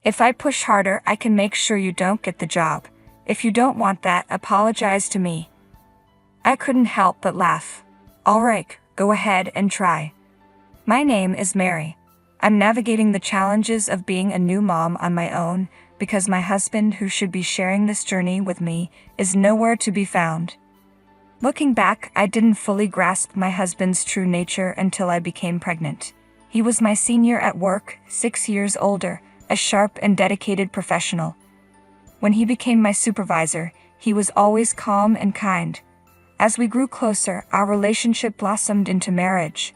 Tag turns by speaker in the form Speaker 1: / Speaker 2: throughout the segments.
Speaker 1: If I push harder, I can make sure you don't get the job. If you don't want that, apologize to me." I couldn't help but laugh. "All right, go ahead and try. My name is Mary. I'm navigating the challenges of being a new mom on my own because my husband, who should be sharing this journey with me, is nowhere to be found." Looking back, I didn't fully grasp my husband's true nature until I became pregnant. He was my senior at work, 6 years older, a sharp and dedicated professional. When he became my supervisor, he was always calm and kind. As we grew closer, our relationship blossomed into marriage.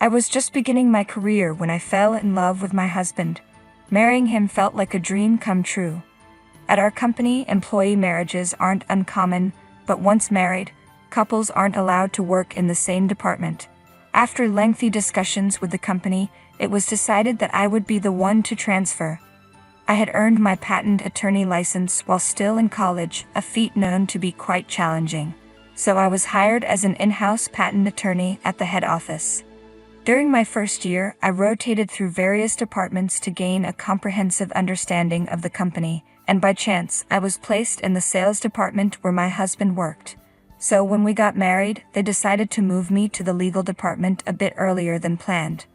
Speaker 1: I was just beginning my career when I fell in love with my husband. Marrying him felt like a dream come true. At our company, employee marriages aren't uncommon, but once married, couples aren't allowed to work in the same department. After lengthy discussions with the company, it was decided that I would be the one to transfer. I had earned my patent attorney license while still in college, a feat known to be quite challenging. So I was hired as an in-house patent attorney at the head office. During my first year, I rotated through various departments to gain a comprehensive understanding of the company, and by chance, I was placed in the sales department where my husband worked. So when we got married, they decided to move me to the legal department a bit earlier than planned.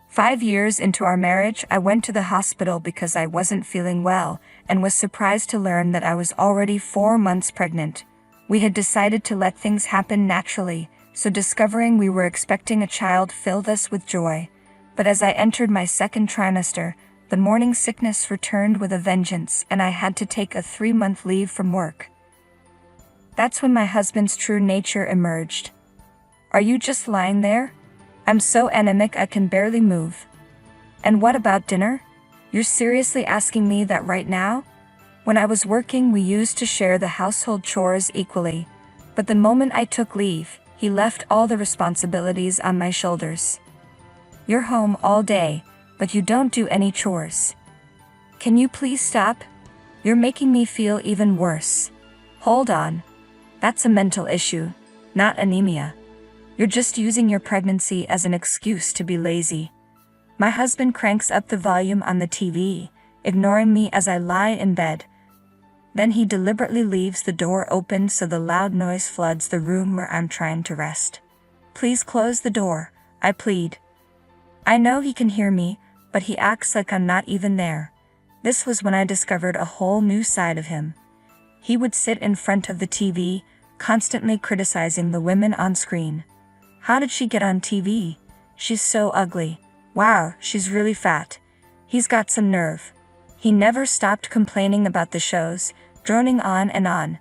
Speaker 1: 5 years into our marriage, I went to the hospital because I wasn't feeling well, and was surprised to learn that I was already 4 months pregnant. We had decided to let things happen naturally, so discovering we were expecting a child filled us with joy. But as I entered my second trimester, the morning sickness returned with a vengeance, and I had to take a 3-month leave from work. That's when my husband's true nature emerged. "Are you just lying there? I'm so anemic I can barely move. And what about dinner? You're seriously asking me that right now?" When I was working, we used to share the household chores equally. But the moment I took leave, he left all the responsibilities on my shoulders. "You're home all day, but you don't do any chores. Can you please stop? You're making me feel even worse." "Hold on. That's a mental issue, not anemia. You're just using your pregnancy as an excuse to be lazy." My husband cranks up the volume on the TV, ignoring me as I lie in bed. Then he deliberately leaves the door open so the loud noise floods the room where I'm trying to rest. "Please close the door," I plead. I know he can hear me, but he acts like I'm not even there. This was when I discovered a whole new side of him. He would sit in front of the TV, constantly criticizing the women on screen. "How did she get on TV? She's so ugly. Wow, she's really fat. He's got some nerve." He never stopped complaining about the shows, droning on and on.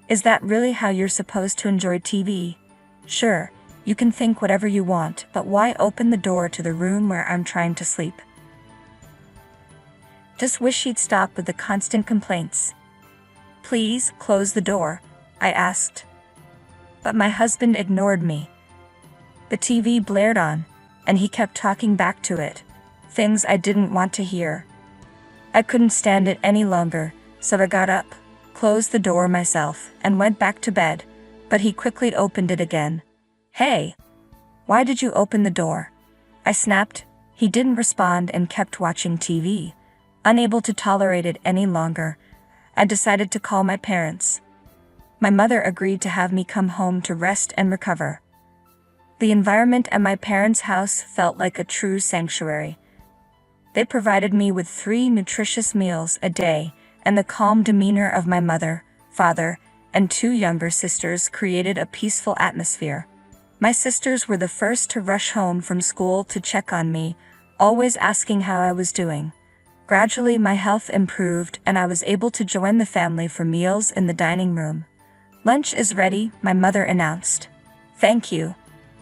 Speaker 1: Is that really how you're supposed to enjoy TV? Sure, you can think whatever you want, but why open the door to the room where I'm trying to sleep? Just wish he'd stop with the constant complaints. "Please, close the door," I asked. But my husband ignored me. The TV blared on, and he kept talking back to it, things I didn't want to hear. I couldn't stand it any longer, so I got up, closed the door myself, and went back to bed, but he quickly opened it again. "Hey! Why did you open the door?" I snapped. He didn't respond and kept watching TV. Unable to tolerate it any longer, I decided to call my parents. My mother agreed to have me come home to rest and recover. The environment at my parents' house felt like a true sanctuary. They provided me with 3 nutritious meals a day, and the calm demeanor of my mother, father, and 2 younger sisters created a peaceful atmosphere. My sisters were the first to rush home from school to check on me, always asking how I was doing. Gradually, my health improved, and I was able to join the family for meals in the dining room. "Lunch is ready," my mother announced. "Thank you.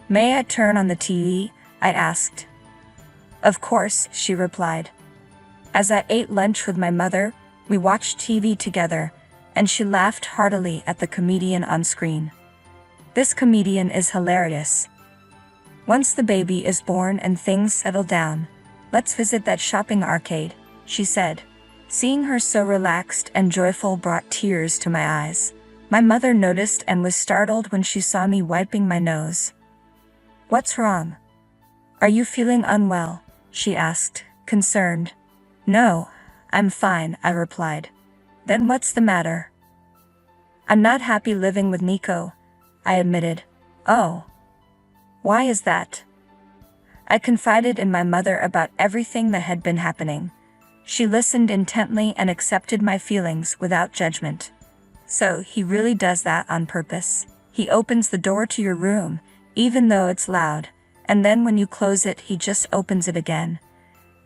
Speaker 1: May I turn on the TV?" I asked. "Of course," she replied. As I ate lunch with my mother, we watched TV together, and she laughed heartily at the comedian on screen. This comedian is hilarious. "Once the baby is born and things settle down, let's visit that shopping arcade," she said. Seeing her so relaxed and joyful brought tears to my eyes. My mother noticed and was startled when she saw me wiping my nose. "What's wrong? Are you feeling unwell?" she asked, concerned. No, I'm fine, I replied. Then what's the matter? I'm not happy living with Nico, I admitted. Oh. Why is that? I confided in my mother about everything that had been happening. She listened intently and accepted my feelings without judgment. So he really does that on purpose. He opens the door to your room, even though it's loud, and then when you close it he just opens it again.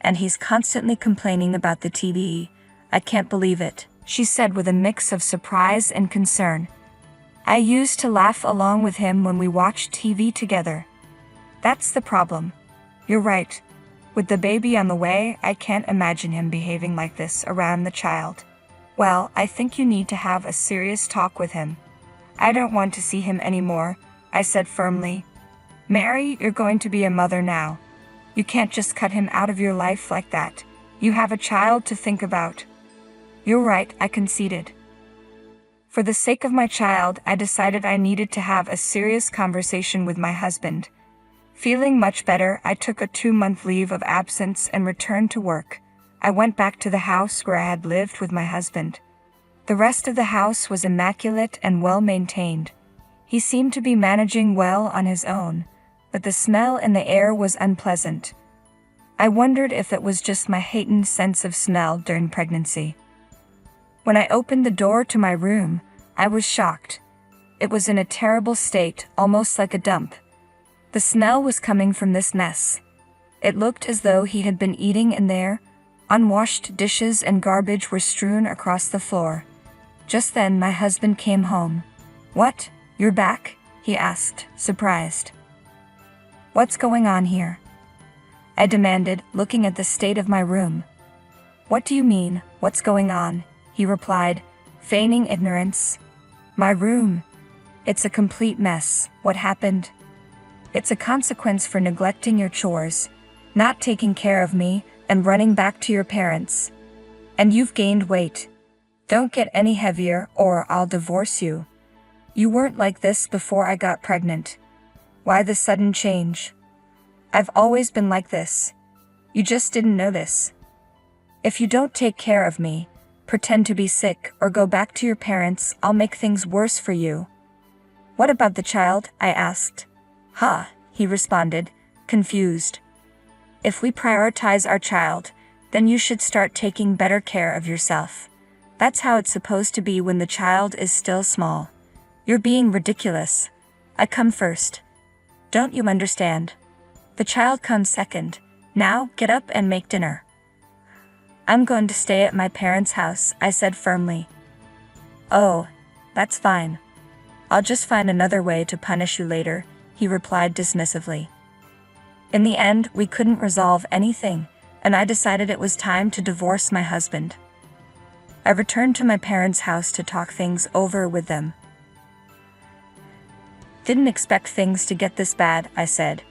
Speaker 1: And he's constantly complaining about the TV. I can't believe it, she said with a mix of surprise and concern. I used to laugh along with him when we watched TV together. That's the problem. You're right. With the baby on the way, I can't imagine him behaving like this around the child. Well, I think you need to have a serious talk with him. I don't want to see him anymore, I said firmly. Mary, you're going to be a mother now. You can't just cut him out of your life like that. You have a child to think about. You're right, I conceded. For the sake of my child, I decided I needed to have a serious conversation with my husband. Feeling much better, I took a 2-month leave of absence and returned to work. I went back to the house where I had lived with my husband. The rest of the house was immaculate and well maintained. He seemed to be managing well on his own, but the smell in the air was unpleasant. I wondered if it was just my heightened sense of smell during pregnancy. When I opened the door to my room, I was shocked. It was in a terrible state, almost like a dump. The smell was coming from this mess. It looked as though he had been eating in there. Unwashed dishes and garbage were strewn across the floor. Just then my husband came home. What? You're back? He asked, surprised. What's going on here? I demanded, looking at the state of my room. What do you mean, what's going on? He replied, feigning ignorance. My room. It's a complete mess. What happened? It's a consequence for neglecting your chores, not taking care of me, and running back to your parents. And you've gained weight. Don't get any heavier or I'll divorce you. You weren't like this before I got pregnant. Why the sudden change? I've always been like this. You just didn't notice. If you don't take care of me, pretend to be sick or go back to your parents, I'll make things worse for you. What about the child? I asked. Huh, he responded, confused. If we prioritize our child, then you should start taking better care of yourself. That's how it's supposed to be when the child is still small. You're being ridiculous. I come first. Don't you understand? The child comes second. Now, get up and make dinner. I'm going to stay at my parents' house, I said firmly. Oh, that's fine. I'll just find another way to punish you later, he replied dismissively. In the end, we couldn't resolve anything, and I decided it was time to divorce my husband. I returned to my parents' house to talk things over with them. Didn't expect things to get this bad, I said.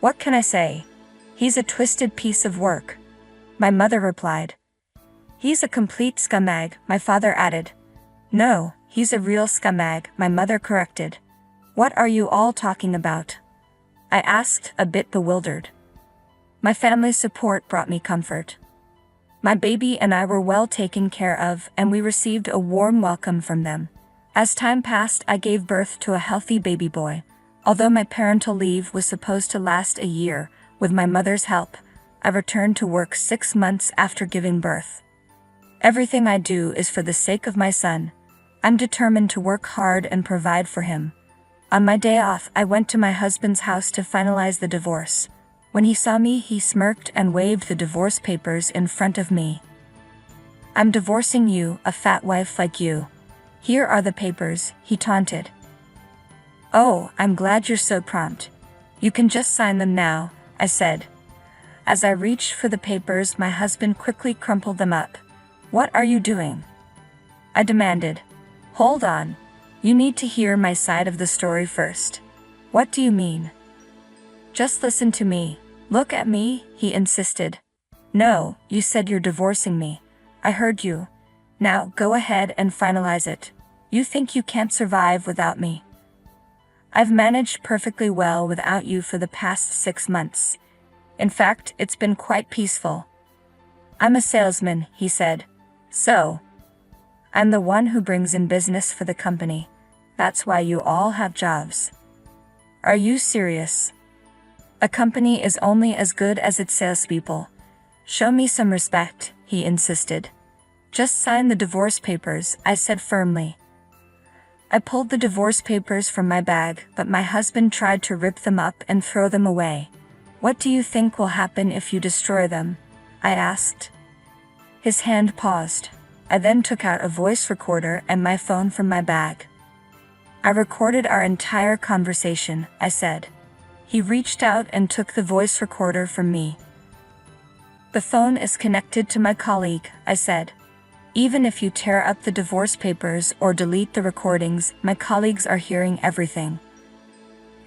Speaker 1: What can I say? He's a twisted piece of work, my mother replied. He's a complete scumbag, my father added. No, he's a real scumbag, my mother corrected. What are you all talking about? I asked, a bit bewildered. My family's support brought me comfort. My baby and I were well taken care of, and we received a warm welcome from them. As time passed, I gave birth to a healthy baby boy. Although my parental leave was supposed to last a year, with my mother's help, I returned to work 6 months after giving birth. Everything I do is for the sake of my son. I'm determined to work hard and provide for him. On my day off, I went to my husband's house to finalize the divorce. When he saw me, he smirked and waved the divorce papers in front of me. I'm divorcing you, a fat wife like you. Here are the papers, he taunted. Oh, I'm glad you're so prompt. You can just sign them now, I said. As I reached for the papers, my husband quickly crumpled them up. What are you doing? I demanded. Hold on. You need to hear my side of the story first. What do you mean? Just listen to me. Look at me, he insisted. No, you said you're divorcing me. I heard you. Now go ahead and finalize it. You think you can't survive without me? I've managed perfectly well without you for the past 6 months. In fact, it's been quite peaceful. I'm a salesman, he said. So, I'm the one who brings in business for the company. That's why you all have jobs. Are you serious? A company is only as good as its salespeople. Show me some respect, he insisted. Just sign the divorce papers, I said firmly. I pulled the divorce papers from my bag, but my husband tried to rip them up and throw them away. What do you think will happen if you destroy them? I asked. His hand paused. I then took out a voice recorder and my phone from my bag. I recorded our entire conversation, I said. He reached out and took the voice recorder from me. The phone is connected to my colleague, I said. Even if you tear up the divorce papers or delete the recordings, my colleagues are hearing everything.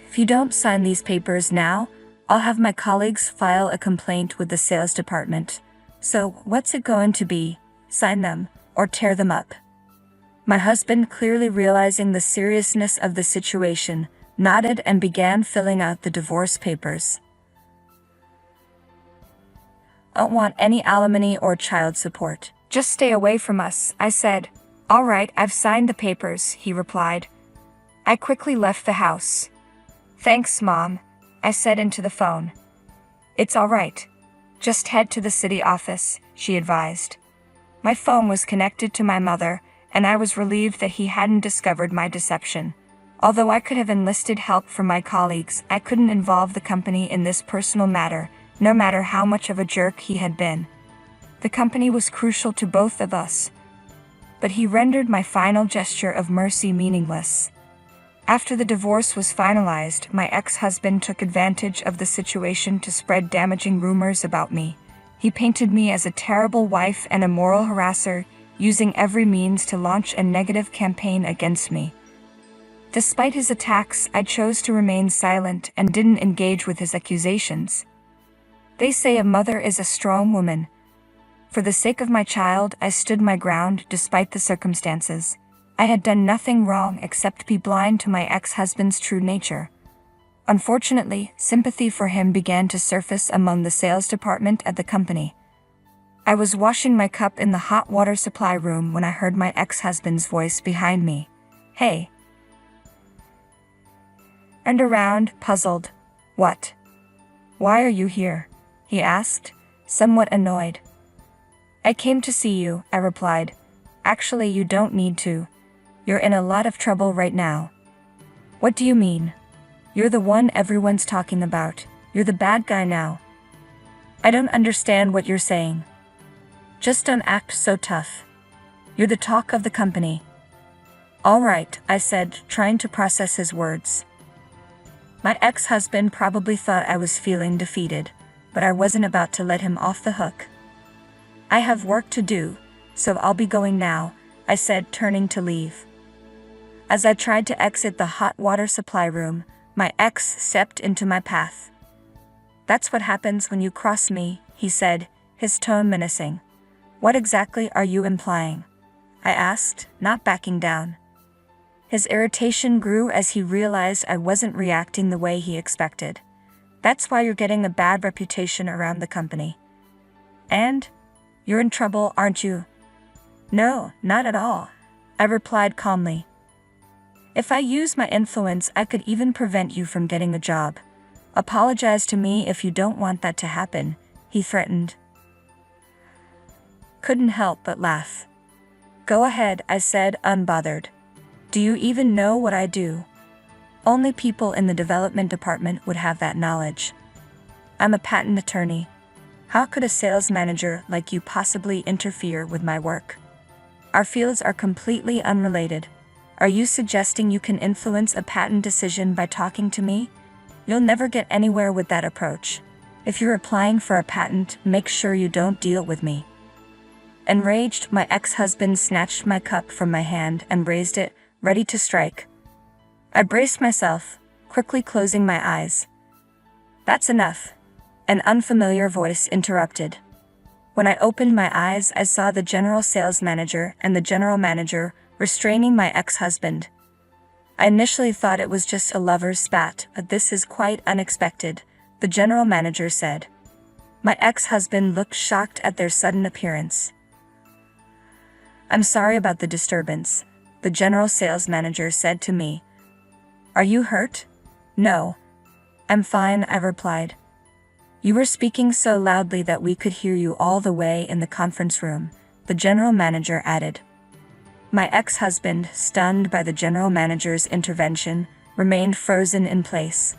Speaker 1: If you don't sign these papers now, I'll have my colleagues file a complaint with the sales department. So, what's it going to be? Sign them, or tear them up? My husband, clearly realizing the seriousness of the situation, nodded and began filling out the divorce papers. Don't want any alimony or child support. Just stay away from us, I said. All right, I've signed the papers, he replied. I quickly left the house. Thanks, Mom, I said into the phone. It's all right. Just head to the city office, she advised. My phone was connected to my mother, and I was relieved that he hadn't discovered my deception. Although I could have enlisted help from my colleagues, I couldn't involve the company in this personal matter, no matter how much of a jerk he had been. The company was crucial to both of us, but he rendered my final gesture of mercy meaningless. After the divorce was finalized, my ex-husband took advantage of the situation to spread damaging rumors about me. He painted me as a terrible wife and a moral harasser, using every means to launch a negative campaign against me. Despite his attacks, I chose to remain silent and didn't engage with his accusations. They say a mother is a strong woman. For the sake of my child, I stood my ground despite the circumstances. I had done nothing wrong except be blind to my ex-husband's true nature. Unfortunately, sympathy for him began to surface among the sales department at the company. I was washing my cup in the hot water supply room when I heard my ex-husband's voice behind me. Hey. And around, puzzled. What? Why are you here? He asked, somewhat annoyed. I came to see you, I replied. Actually, you don't need to. You're in a lot of trouble right now. What do you mean? You're the one everyone's talking about. You're the bad guy now. I don't understand what you're saying. Just don't act so tough. You're the talk of the company. All right, I said, trying to process his words. My ex-husband probably thought I was feeling defeated, but I wasn't about to let him off the hook. I have work to do, so I'll be going now, I said, turning to leave. As I tried to exit the hot water supply room, my ex stepped into my path. That's what happens when you cross me, he said, his tone menacing. What exactly are you implying? I asked, not backing down. His irritation grew as he realized I wasn't reacting the way he expected. That's why you're getting a bad reputation around the company. And? You're in trouble, aren't you? No, not at all, I replied calmly. If I use my influence, I could even prevent you from getting a job. Apologize to me if you don't want that to happen, he threatened. Couldn't help but laugh. Go ahead, I said, unbothered. Do you even know what I do? Only people in the development department would have that knowledge. I'm a patent attorney. How could a sales manager like you possibly interfere with my work? Our fields are completely unrelated. Are you suggesting you can influence a patent decision by talking to me? You'll never get anywhere with that approach. If you're applying for a patent, make sure you don't deal with me. Enraged, my ex-husband snatched my cup from my hand and raised it, ready to strike. I braced myself, quickly closing my eyes. That's enough. An unfamiliar voice interrupted. When I opened my eyes, I saw the general sales manager and the general manager restraining my ex-husband. I initially thought it was just a lover's spat, but this is quite unexpected, the general manager said. My ex-husband looked shocked at their sudden appearance. "I'm sorry about the disturbance," the general sales manager said to me. "Are you hurt?" "No. I'm fine," I replied. "You were speaking so loudly that we could hear you all the way in the conference room," the general manager added. My ex-husband, stunned by the general manager's intervention, remained frozen in place.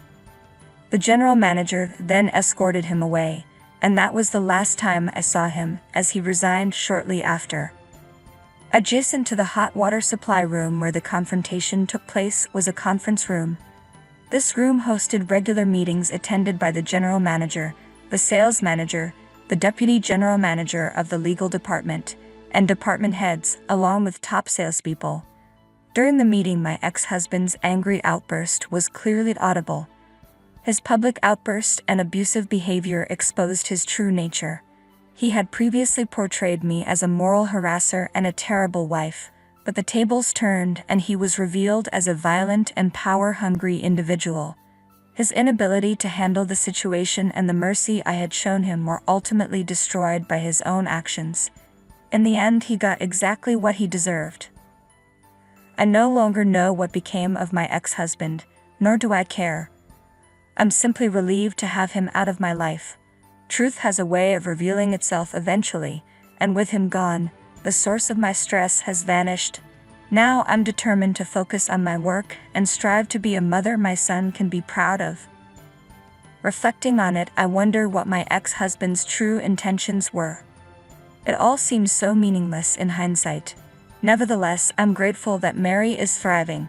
Speaker 1: The general manager then escorted him away, and that was the last time I saw him, as he resigned shortly after. Adjacent to the hot water supply room where the confrontation took place was a conference room. This room hosted regular meetings attended by the general manager, the sales manager, the deputy general manager of the legal department, and department heads, along with top salespeople. During the meeting, my ex-husband's angry outburst was clearly audible. His public outburst and abusive behavior exposed his true nature. He had previously portrayed me as a moral harasser and a terrible wife, but the tables turned and he was revealed as a violent and power-hungry individual. His inability to handle the situation and the mercy I had shown him were ultimately destroyed by his own actions. In the end, he got exactly what he deserved. I no longer know what became of my ex-husband, nor do I care. I'm simply relieved to have him out of my life. Truth has a way of revealing itself eventually, and with him gone, the source of my stress has vanished. Now I'm determined to focus on my work and strive to be a mother my son can be proud of. Reflecting on it, I wonder what my ex-husband's true intentions were. It all seems so meaningless in hindsight. Nevertheless, I'm grateful that Mary is thriving.